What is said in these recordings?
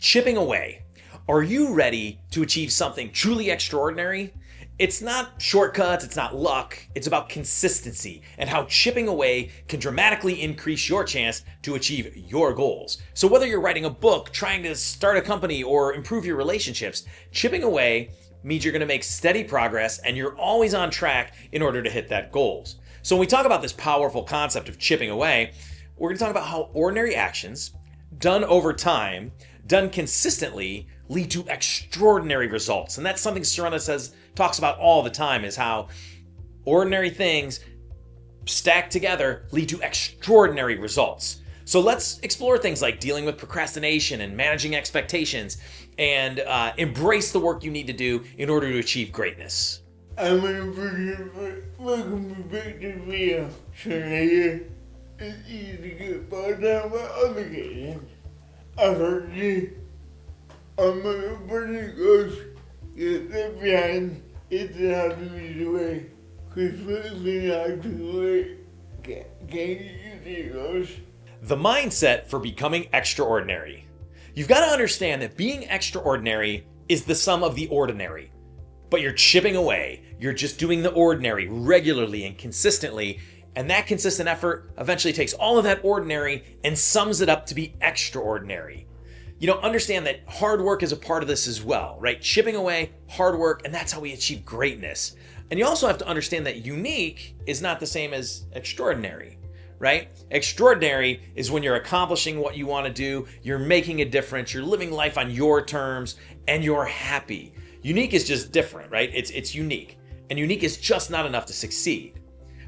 Chipping away. Are you ready to achieve something truly extraordinary? It's not shortcuts, it's not luck, it's about consistency and how chipping away can dramatically increase your chance to achieve your goals. So whether you're writing a book, trying to start a company, or improve your relationships, chipping away means you're gonna make steady progress and you're always on track in order to hit that goals. So when we talk about this powerful concept of chipping away, we're gonna talk about how ordinary actions done over time, done consistently, lead to extraordinary results. And that's something Serena talks about all the time, is how ordinary things stacked together lead to extraordinary results. So let's explore things like dealing with procrastination and managing expectations, and embrace the work you need to do in order to achieve greatness. I'm welcome back to the video. Serena, it's easy to get bogged down by obligations. I've heard you. I'm a pretty goes, get left behind, it's how to lead the way. Because physically not too late, can't get you goes. The mindset for becoming extraordinary. You've got to understand that being extraordinary is the sum of the ordinary. But you're chipping away. You're just doing the ordinary regularly and consistently. And that consistent effort eventually takes all of that ordinary and sums it up to be extraordinary. Understand that hard work is a part of this as well, right? Chipping away, hard work, and that's how we achieve greatness. And you also have to understand that unique is not the same as extraordinary, right? Extraordinary is when you're accomplishing what you want to do, you're making a difference, you're living life on your terms, and you're happy. Unique is just different, right? It's unique. And unique is just not enough to succeed.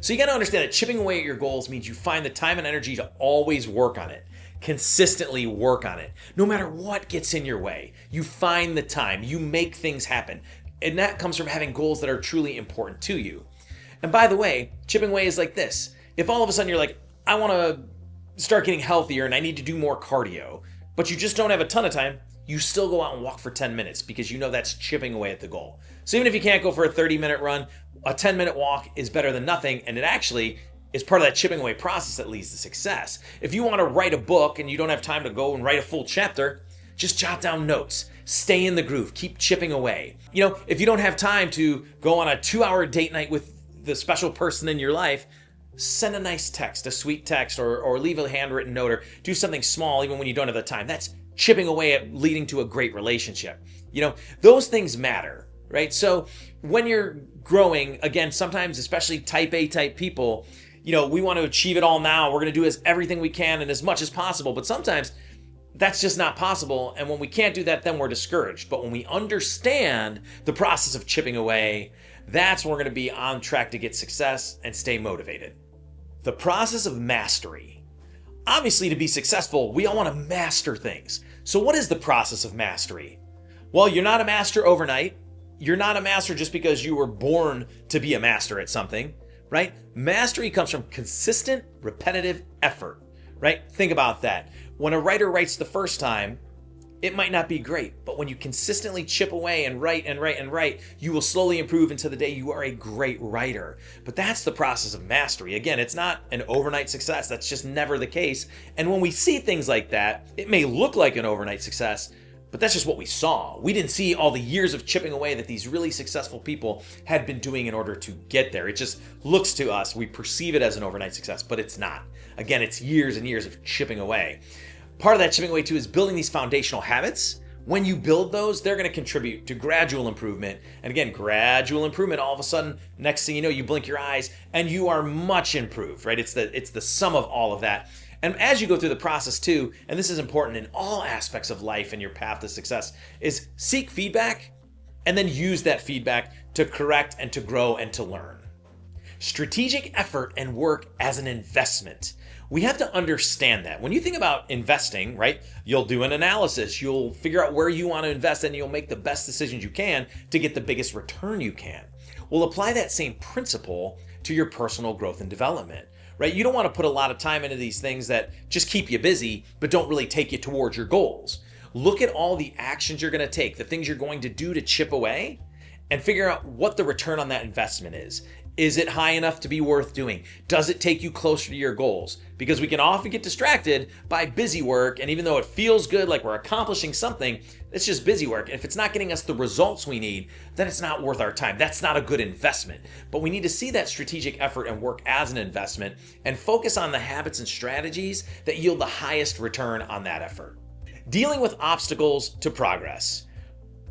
So you got to understand that chipping away at your goals means you find the time and energy to always work on it. Consistently work on it. No matter what gets in your way, you find the time, you make things happen. And that comes from having goals that are truly important to you. And by the way, chipping away is like this. If all of a sudden you're like, I want to start getting healthier and I need to do more cardio, but you just don't have a ton of time, you still go out and walk for 10 minutes because you know that's chipping away at the goal. So even if you can't go for a 30-minute run, a 10-minute walk is better than nothing, and it actually is part of that chipping away process that leads to success. If you want to write a book and you don't have time to go and write a full chapter, just jot down notes. Stay in the groove. Keep chipping away. If you don't have time to go on a 2-hour date night with the special person in your life, send a nice text, a sweet text, or leave a handwritten note, or do something small even when you don't have the time. That's chipping away at leading to a great relationship. Those things matter, right? So when you're growing, again, sometimes, especially type A type people, we want to achieve it all now. We're going to do everything we can and as much as possible. But sometimes that's just not possible. And when we can't do that, then we're discouraged. But when we understand the process of chipping away, that's when we're going to be on track to get success and stay motivated. The process of mastery. Obviously, to be successful, we all want to master things. So what is the process of mastery? Well, you're not a master overnight. You're not a master just because you were born to be a master at something, right? Mastery comes from consistent, repetitive effort, right? Think about that. When a writer writes the first time, it might not be great, but when you consistently chip away and write and write and write, you will slowly improve until the day you are a great writer. But that's the process of mastery. Again, it's not an overnight success. That's just never the case. And when we see things like that, it may look like an overnight success, but that's just what we saw. We didn't see all the years of chipping away that these really successful people had been doing in order to get there. It just looks to us, we perceive it as an overnight success, but it's not. Again, it's years and years of chipping away. Part of that chipping away too is building these foundational habits. When you build those, they're going to contribute to gradual improvement. And again, gradual improvement, all of a sudden, next thing you know, you blink your eyes and you are much improved, right? It's the sum of all of that. And as you go through the process too, and this is important in all aspects of life and your path to success, is seek feedback and then use that feedback to correct and to grow and to learn. Strategic effort and work as an investment. We have to understand that. When you think about investing, right, you'll do an analysis, you'll figure out where you want to invest, and you'll make the best decisions you can to get the biggest return you can. We'll apply that same principle to your personal growth and development, right? You don't want to put a lot of time into these things that just keep you busy, but don't really take you towards your goals. Look at all the actions you're going to take, the things you're going to do to chip away, and figure out what the return on that investment is. Is it high enough to be worth doing? Does it take you closer to your goals? Because we can often get distracted by busy work, and even though it feels good, like we're accomplishing something, it's just busy work. And if it's not getting us the results we need, then it's not worth our time. That's not a good investment. But we need to see that strategic effort and work as an investment and focus on the habits and strategies that yield the highest return on that effort. Dealing with obstacles to progress.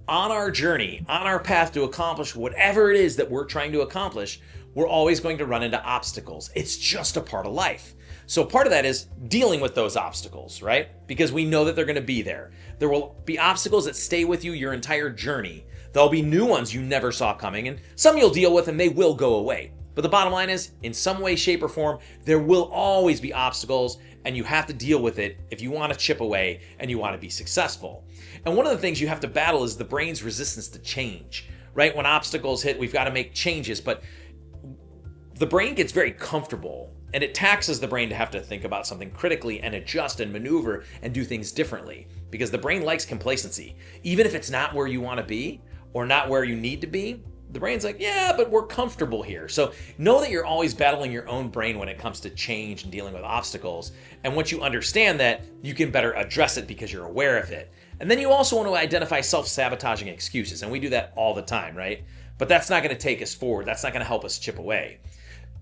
On our journey, on our path to accomplish whatever it is that we're trying to accomplish, we're always going to run into obstacles. It's just a part of life. So part of that is dealing with those obstacles, right? Because we know that they're going to be there. There will be obstacles that stay with you your entire journey. There'll be new ones you never saw coming, and some you'll deal with and they will go away. But the bottom line is, in some way, shape, or form, there will always be obstacles, and you have to deal with it if you want to chip away and you want to be successful. And one of the things you have to battle is the brain's resistance to change, right? When obstacles hit, we've got to make changes, but the brain gets very comfortable, and it taxes the brain to have to think about something critically and adjust and maneuver and do things differently, because the brain likes complacency. Even if it's not where you want to be or not where you need to be, the brain's like, yeah, but we're comfortable here. So know that you're always battling your own brain when it comes to change and dealing with obstacles. And once you understand that, you can better address it because you're aware of it. And then you also want to identify self-sabotaging excuses. And we do that all the time, right? But that's not going to take us forward. That's not going to help us chip away.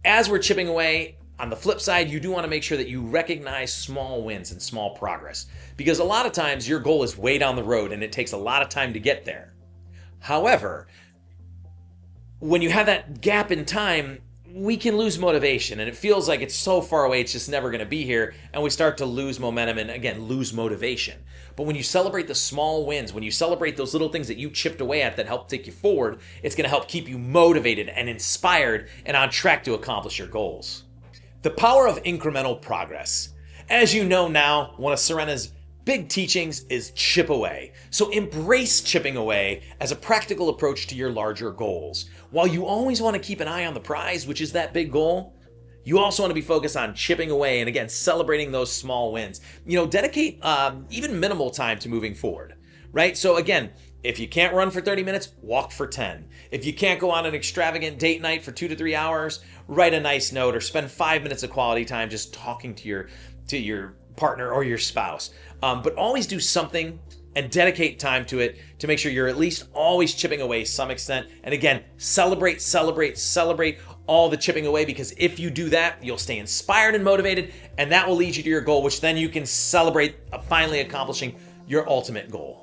As we're chipping away, on the flip side, you do want to make sure that you recognize small wins and small progress. Because a lot of times your goal is way down the road and it takes a lot of time to get there. However, when you have that gap in time, we can lose motivation, and it feels like it's so far away, it's just never going to be here, and we start to lose momentum and, again, lose motivation. But when you celebrate the small wins, when you celebrate those little things that you chipped away at that help take you forward, it's going to help keep you motivated and inspired and on track to accomplish your goals. The power of incremental progress. As you know now, one of Serena's big teachings is chip away. So embrace chipping away as a practical approach to your larger goals. While you always want to keep an eye on the prize, which is that big goal, you also want to be focused on chipping away and, again, celebrating those small wins. Dedicate even minimal time to moving forward, right? So again, if you can't run for 30 minutes, walk for 10. If you can't go on an extravagant date night for 2 to 3 hours, write a nice note or spend 5 minutes of quality time just talking to your partner or your spouse. But always do something and dedicate time to it to make sure you're at least always chipping away some extent. And again, celebrate all the chipping away, because if you do that, you'll stay inspired and motivated, and that will lead you to your goal, which then you can celebrate finally accomplishing your ultimate goal.